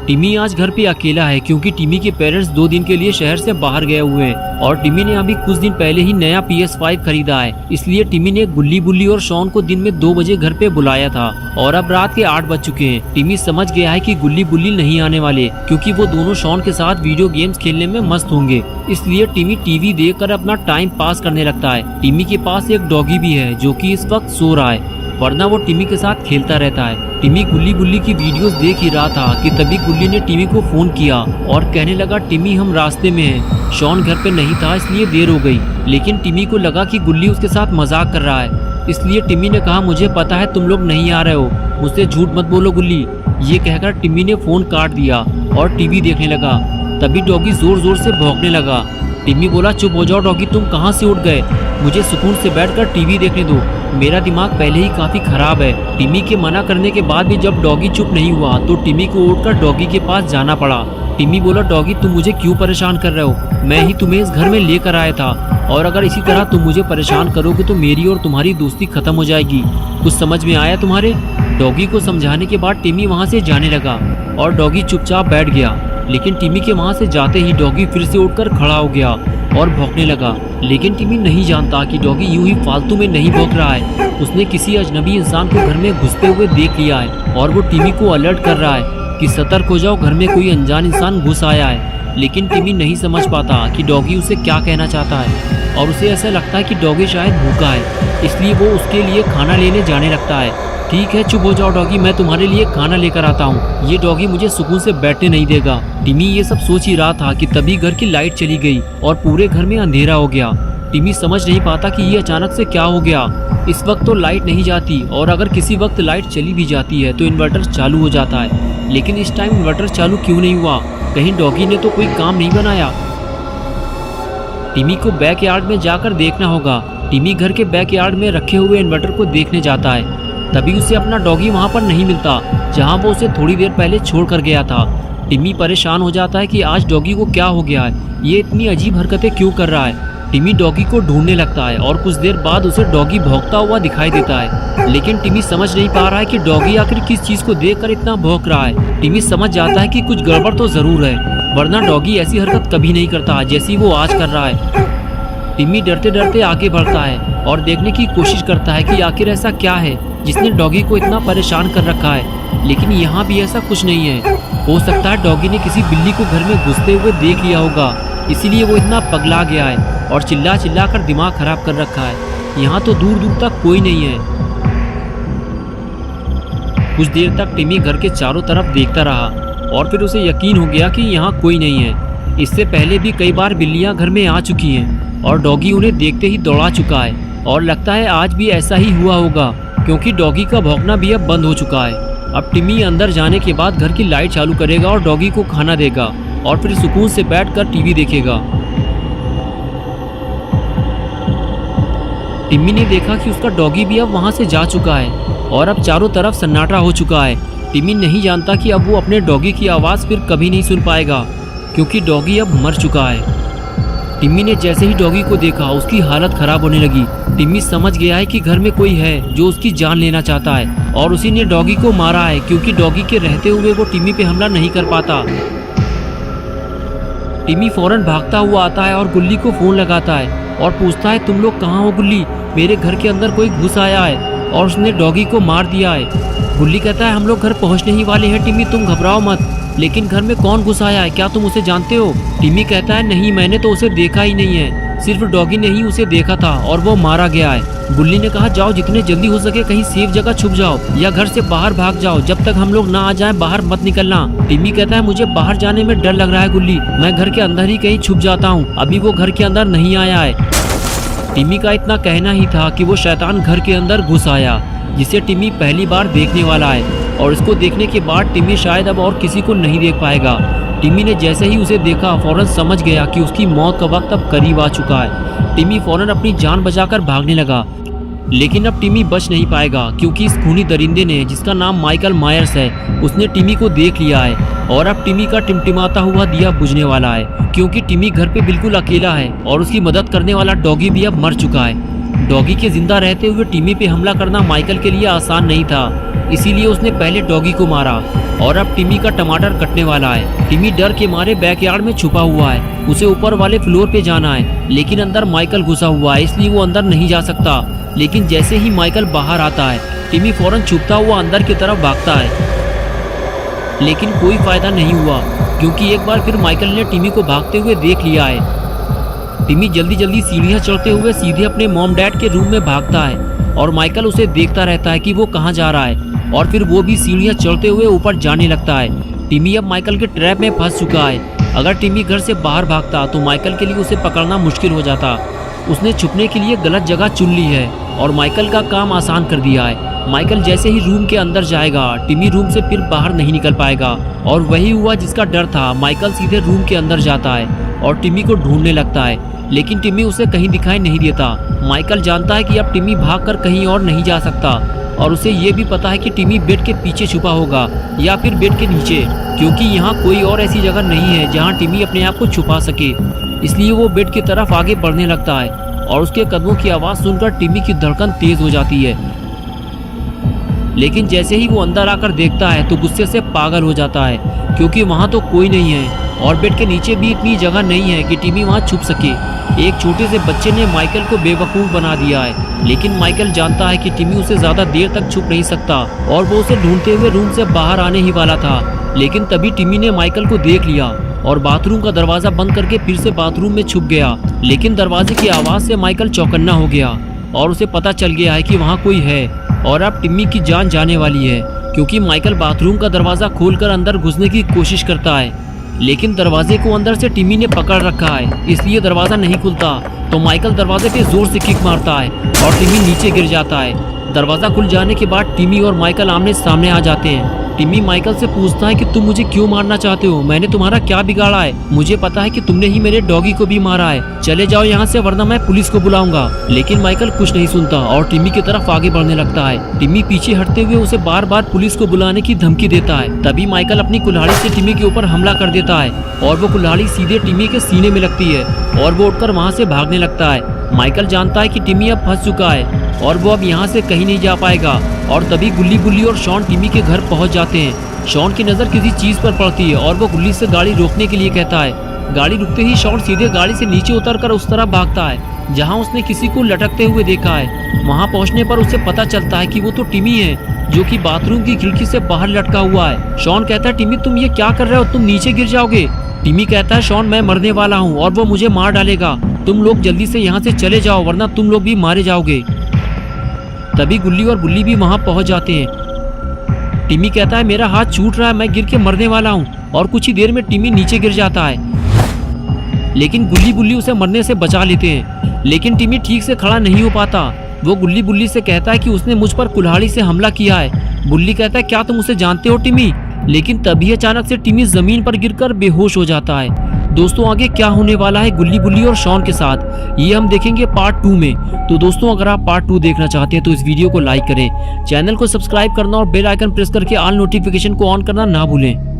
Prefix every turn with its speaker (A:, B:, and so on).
A: टिमी आज घर पे अकेला है क्योंकि टिमी के पेरेंट्स 2 दिन के लिए शहर से बाहर गए हुए हैं और टिमी ने अभी कुछ दिन पहले ही नया PS5 खरीदा है। इसलिए टिमी ने गुल्ली बुल्ली और शॉन को दिन में 2 बजे घर पे बुलाया था और अब रात के 8 बज चुके हैं। टिमी समझ गया है कि गुल्ली बुल्ली नहीं आने वाले क्योंकि वो दोनों शॉन के साथ वीडियो गेम्स खेलने में मस्त होंगे। इसलिए टिमी टीवी देखकर अपना टाइम पास करने लगता है। टिमी के पास एक डॉगी भी है जो कि इस वक्त सो रहा है, वरना वो टिमी के साथ खेलता रहता है। टिमी गुल्ली बुल्ली की वीडियोस देख ही रहा था कि तभी गुल्ली ने टिमी को फोन किया और कहने लगा, टिमी हम रास्ते में हैं। शॉन घर पे नहीं था इसलिए देर हो गई। लेकिन टिमी को लगा कि गुल्ली उसके साथ मजाक कर रहा है, इसलिए टिमी ने कहा, मुझे पता है तुम लोग नहीं आ रहे हो, मुझसे झूठ मत बोलो गुल्ली। ये कहकर टिमी ने फोन काट दिया और टीवी देखने लगा। तभी डॉगी जोर जोर से भौंकने लगा। टिमी बोला, चुप हो जाओ डॉगी, तुम कहाँ से उठ गए, मुझे सुकून से बैठकर टीवी देखने दो, मेरा दिमाग पहले ही काफी खराब है। टिमी के मना करने के बाद भी जब डॉगी चुप नहीं हुआ तो टिमी को उठकर डॉगी के पास जाना पड़ा। टिमी बोला, डॉगी तुम मुझे क्यों परेशान कर रहे हो, मैं ही तुम्हें इस घर में लेकर आया था और अगर इसी तरह तुम मुझे परेशान करोगे तो मेरी और तुम्हारी दोस्ती खत्म हो जाएगी। कुछ समझ में आया तुम्हारे? डॉगी को समझाने के बाद टिमी वहाँ से जाने लगा और डॉगी चुपचाप बैठ गया। लेकिन टिमी के वहाँ से जाते ही डॉगी फिर से उठकर खड़ा हो गया और भौंकने लगा। लेकिन टिमी नहीं जानता कि डॉगी यूं ही फालतू में नहीं भौंक रहा है, उसने किसी अजनबी इंसान को घर में घुसते हुए देख लिया है और वो टिमी को अलर्ट कर रहा है कि सतर्क हो जाओ, घर में कोई अनजान इंसान घुस आया है। लेकिन टिमी नहीं समझ पाता कि डॉगी उसे क्या कहना चाहता है और उसे ऐसा लगता है कि डॉगी शायद भूखा है, इसलिए वो उसके लिए खाना लेने जाने लगता है। ठीक है चुप हो जाओ डॉगी, मैं तुम्हारे लिए खाना लेकर आता हूँ, ये डॉगी मुझे सुकून से बैठने नहीं देगा। टिमी ये सब सोच ही रहा था कि तभी घर की लाइट चली गई और पूरे घर में अंधेरा हो गया। टिमी समझ नहीं पाता कि ये अचानक से क्या हो गया। इस वक्त तो लाइट नहीं जाती और अगर किसी वक्त लाइट चली भी जाती है तो इन्वर्टर चालू हो जाता है, लेकिन इस टाइम इन्वर्टर चालू क्यों नहीं हुआ? कहीं डॉगी ने तो कोई काम नहीं बनाया। टिमी को बैकयार्ड में जाकर देखना होगा। टिमी घर के बैकयार्ड में रखे हुए इन्वर्टर को देखने जाता है। तभी उसे अपना डॉगी वहाँ पर नहीं मिलता जहाँ वो उसे थोड़ी देर पहले छोड़ कर गया था। टिमी परेशान हो जाता है कि आज डॉगी को क्या हो गया है, ये इतनी अजीब हरकतें क्यों कर रहा है। टिमी डॉगी को ढूंढने लगता है और कुछ देर बाद उसे डॉगी भौंकता हुआ दिखाई देता है। लेकिन टिमी समझ नहीं पा रहा है कि डॉगी आखिर किस चीज को देखकर इतना भौंक रहा है। टिमी समझ जाता है कि कुछ गड़बड़ तो जरूर है, वरना डॉगी ऐसी हरकत कभी नहीं करता जैसी वो आज कर रहा है। टिमी डरते डरते आगे बढ़ता है और देखने की कोशिश करता है कि आखिर ऐसा क्या है जिसने डॉगी को इतना परेशान कर रखा है। लेकिन यहाँ भी ऐसा कुछ नहीं है। हो सकता है डॉगी ने किसी बिल्ली को घर में घुसते हुए देख लिया होगा, इसीलिए वो इतना पगला गया है और चिल्ला चिल्ला कर दिमाग खराब कर रखा है। यहाँ तो दूर दूर तक कोई नहीं है। कुछ देर तक टिमी घर के चारों तरफ देखता रहा और फिर उसे यकीन हो गया कि यहाँ कोई नहीं है। इससे पहले भी कई बार बिल्लियाँ घर में आ चुकी हैं और डॉगी उन्हें देखते ही दौड़ा चुका है और लगता है आज भी ऐसा ही हुआ होगा क्योंकि डॉगी का भौंकना भी अब बंद हो चुका है। अब टिमी अंदर जाने के बाद घर की लाइट चालू करेगा और डॉगी को खाना देगा और फिर सुकून से बैठकर टीवी देखेगा। टिमी ने देखा कि उसका डॉगी भी अब वहां से जा चुका है और अब चारों तरफ सन्नाटा हो चुका है। टिमी नहीं जानता कि अब वो अपने डॉगी की आवाज़ फिर कभी नहीं सुन पाएगा क्योंकि डॉगी अब मर चुका है। टिमी ने जैसे ही डॉगी को देखा उसकी हालत खराब होने लगी। टिमी समझ गया है कि घर में कोई है जो उसकी जान लेना चाहता है और उसी ने डॉगी को मारा है क्योंकि डॉगी के रहते हुए वो टिमी पे हमला नहीं कर पाता। टिमी फौरन भागता हुआ आता है और गुल्ली को फोन लगाता है और पूछता है, तुम लोग कहाँ हो गुल्ली, मेरे घर के अंदर कोई घुस आया है और उसने डॉगी को मार दिया है। गुल्ली कहता है, हम लोग घर पहुँचने ही वाले हैं टिमी, तुम घबराओ मत। लेकिन घर में कौन घुस आया है, क्या तुम उसे जानते हो? टिमी कहता है, नहीं मैंने तो उसे देखा ही नहीं है, सिर्फ डॉगी ने ही उसे देखा था और वो मारा गया है। गुल्ली ने कहा, जाओ जितने जल्दी हो सके कहीं सेफ जगह छुप जाओ या घर से बाहर भाग जाओ, जब तक हम लोग ना आ जाएं बाहर मत निकलना। टिमी कहता है, मुझे बाहर जाने में डर लग रहा है गुल्ली, मैं घर के अंदर ही कहीं छुप जाता हूँ, अभी वो घर के अंदर नहीं आया है। टिमी का इतना कहना ही था कि वो शैतान घर के अंदर घुस आया जिसे टिमी पहली बार देखने वाला है और इसको देखने के बाद टिमी शायद अब और किसी को नहीं देख पाएगा। टिमी ने जैसे ही उसे देखा फौरन समझ गया कि उसकी मौत का वक्त अब करीब आ चुका है। टिमी फौरन अपनी जान बचाकर भागने लगा, लेकिन अब टिमी बच नहीं पाएगा क्योंकि इस खूनी दरिंदे ने, जिसका नाम माइकल मायर्स है, उसने टिमी को देख लिया है और अब टिमी का टिमटिमाता हुआ दिया बुझने वाला है क्योंकि टिमी घर पे बिल्कुल अकेला है और उसकी मदद करने वाला डॉगी भी अब मर चुका है। डॉगी के जिंदा रहते हुए टिमी पे हमला करना माइकल के लिए आसान नहीं था, इसीलिए उसने पहले डॉगी को मारा और अब टिमी का टमाटर कटने वाला है। टिमी डर के मारे बैकयार्ड में छुपा हुआ है, उसे ऊपर वाले फ्लोर पे जाना है, लेकिन अंदर माइकल घुसा हुआ है, इसलिए वो अंदर नहीं जा सकता। लेकिन जैसे ही माइकल बाहर आता है, टिमी फौरन छुपता हुआ अंदर की तरफ भागता है, लेकिन कोई फायदा नहीं हुआ क्योंकि एक बार फिर माइकल ने टिमी को भागते हुए देख लिया है। टिमी जल्दी जल्दी सीढ़ियां चढ़ते हुए सीधे अपने मॉम डैड के रूम में भागता है और माइकल उसे देखता रहता है कि वो कहाँ जा रहा है और फिर वो भी सीढ़ियां चढ़ते हुए ऊपर जाने लगता है। टिमी अब माइकल के ट्रैप में फंस चुका है। अगर टिमी घर से बाहर भागता तो माइकल के लिए उसे पकड़ना मुश्किल हो जाता। उसने छुपने के लिए गलत जगह चुन ली है और माइकल का काम आसान कर दिया है। माइकल जैसे ही रूम के अंदर जाएगा, टिमी रूम से फिर बाहर नहीं निकल पाएगा और वही हुआ जिसका डर था। माइकल सीधे रूम के अंदर जाता है और टिमी को ढूंढने लगता है, लेकिन टिमी उसे कहीं दिखाई नहीं देता। माइकल जानता है कि अब टिमी भागकर कहीं और नहीं जा सकता और उसे ये भी पता है कि टिमी बेड के पीछे छुपा होगा या फिर बेड के नीचे, क्योंकि यहाँ कोई और ऐसी जगह नहीं है जहाँ टिमी अपने आप को छुपा सके। इसलिए वो बेड की तरफ आगे बढ़ने लगता है और उसके कदमों की आवाज़ सुनकर टिमी की धड़कन तेज हो जाती है। लेकिन जैसे ही वो अंदर आकर देखता है तो गुस्से से पागल हो जाता है, क्योंकि वहाँ तो कोई नहीं है और बेड के नीचे भी इतनी जगह नहीं है कि टिमी वहाँ छुप सके। एक छोटे से बच्चे ने माइकल को बेवकूफ़ बना दिया है, लेकिन माइकल जानता है कि टिमी उसे ज़्यादा देर तक छुप नहीं सकता और वो उसे ढूंढते हुए रूम से बाहर आने ही वाला था। लेकिन तभी टिमी ने माइकल को देख लिया और बाथरूम का दरवाज़ा बंद करके फिर से बाथरूम में छुप गया। लेकिन दरवाजे की आवाज़ से माइकल चौकन्ना हो गया और उसे पता चल गया है कि वहाँ कोई है और अब टिमी की जान जाने वाली है, क्योंकि माइकल बाथरूम का दरवाज़ा खोलकर अंदर घुसने की कोशिश करता है, लेकिन दरवाजे को अंदर से टिमी ने पकड़ रखा है, इसलिए दरवाज़ा नहीं खुलता। तो माइकल दरवाजे पे जोर से किक मारता है और टिमी नीचे गिर जाता है। दरवाज़ा खुल जाने के बाद टिमी और माइकल आमने सामने आ जाते हैं। टिमी माइकल से पूछता है कि तुम मुझे क्यों मारना चाहते हो, मैंने तुम्हारा क्या बिगाड़ा है? मुझे पता है कि तुमने ही मेरे डॉगी को भी मारा है, चले जाओ यहाँ से वरना मैं पुलिस को बुलाऊंगा। लेकिन माइकल कुछ नहीं सुनता और टिमी की तरफ आगे बढ़ने लगता है। टिमी पीछे हटते हुए उसे बार बार पुलिस को बुलाने की धमकी देता है। तभी माइकल अपनी कुल्हाड़ी से टिमी के ऊपर हमला कर देता है और वो कुल्हाड़ी सीधे टिमी के सीने में लगती है और वो उठकर वहाँ से भागने लगता है। माइकल जानता है कि टिमी अब फंस चुका है और वो अब यहाँ से कहीं नहीं जा पाएगा और तभी गुल्ली गुल्ली और शॉन टिमी के घर पहुँच जाते हैं। शॉन की नज़र किसी चीज़ पर पड़ती है और वो गुल्ली से गाड़ी रोकने के लिए कहता है। गाड़ी रुकते ही शॉन सीधे गाड़ी से नीचे उतरकर उस तरफ भागता है जहाँ उसने किसी को लटकते हुए देखा है। वहाँ पहुँचने पर उसे पता चलता है कि वो तो टिमी है, जो कि बाथरूम की खिड़की से बाहर लटका हुआ है। शॉन कहता है, टिमी तुम ये क्या कर रहे हो, तुम नीचे गिर जाओगे। टिमी कहता है, शॉन मैं मरने वाला हूँ और वो मुझे मार डालेगा, तुम लोग जल्दी से यहाँ से चले जाओ वरना तुम लोग भी मारे जाओगे। तभी गुल्ली और बुल्ली भी वहाँ पहुँच जाते हैं। टिमी कहता है, मेरा हाथ छूट रहा है, मैं गिर के मरने वाला हूँ और कुछ ही देर में टिमी नीचे गिर जाता है। लेकिन गुल्ली बुल्ली उसे मरने से बचा लेते हैं, लेकिन टिमी ठीक से खड़ा नहीं हो पाता। वो गुल्ली बुल्ली से कहता है कि उसने मुझ पर कुल्हाड़ी से हमला किया है। बुल्ली कहता है, क्या तुम उसे जानते हो टिमी? लेकिन तभी अचानक से टिमी जमीन पर गिरकर बेहोश हो जाता है। दोस्तों आगे क्या होने वाला है गुल्ली बुल्ली और शॉन के साथ, ये हम देखेंगे पार्ट 2 में। तो दोस्तों अगर आप पार्ट 2 देखना चाहते हैं तो इस वीडियो को लाइक करें, चैनल को सब्सक्राइब करना और बेल आइकन प्रेस करके ऑल नोटिफिकेशन को ऑन करना ना भूलें।